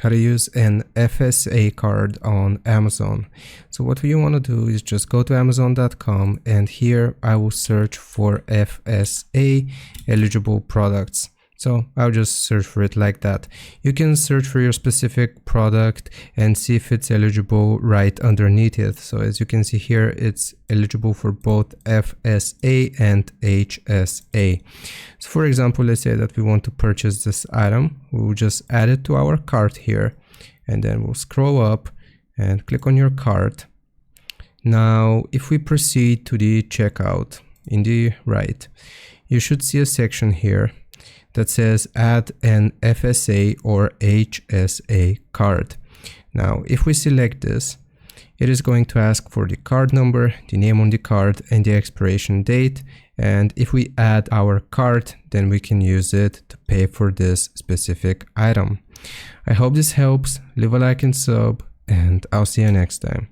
how to use an FSA card on Amazon. So what you want to do is just go to amazon.com, and here I will search for FSA eligible products. So I'll just search for it like that. You can search for your specific product and see if it's eligible right underneath it. So as you can see here, it's eligible for both FSA and HSA. So for example, let's say that we want to purchase this item. We'll just add it to our cart here, and then we'll scroll up and click on your cart. Now, if we proceed to the checkout in the right, you should see a section here that says add an FSA or HSA card. Now, if we select this, it is going to ask for the card number, the name on the card, and the expiration date. And if we add our card, then we can use it to pay for this specific item. I hope this helps. Leave a like and sub, and I'll see you next time.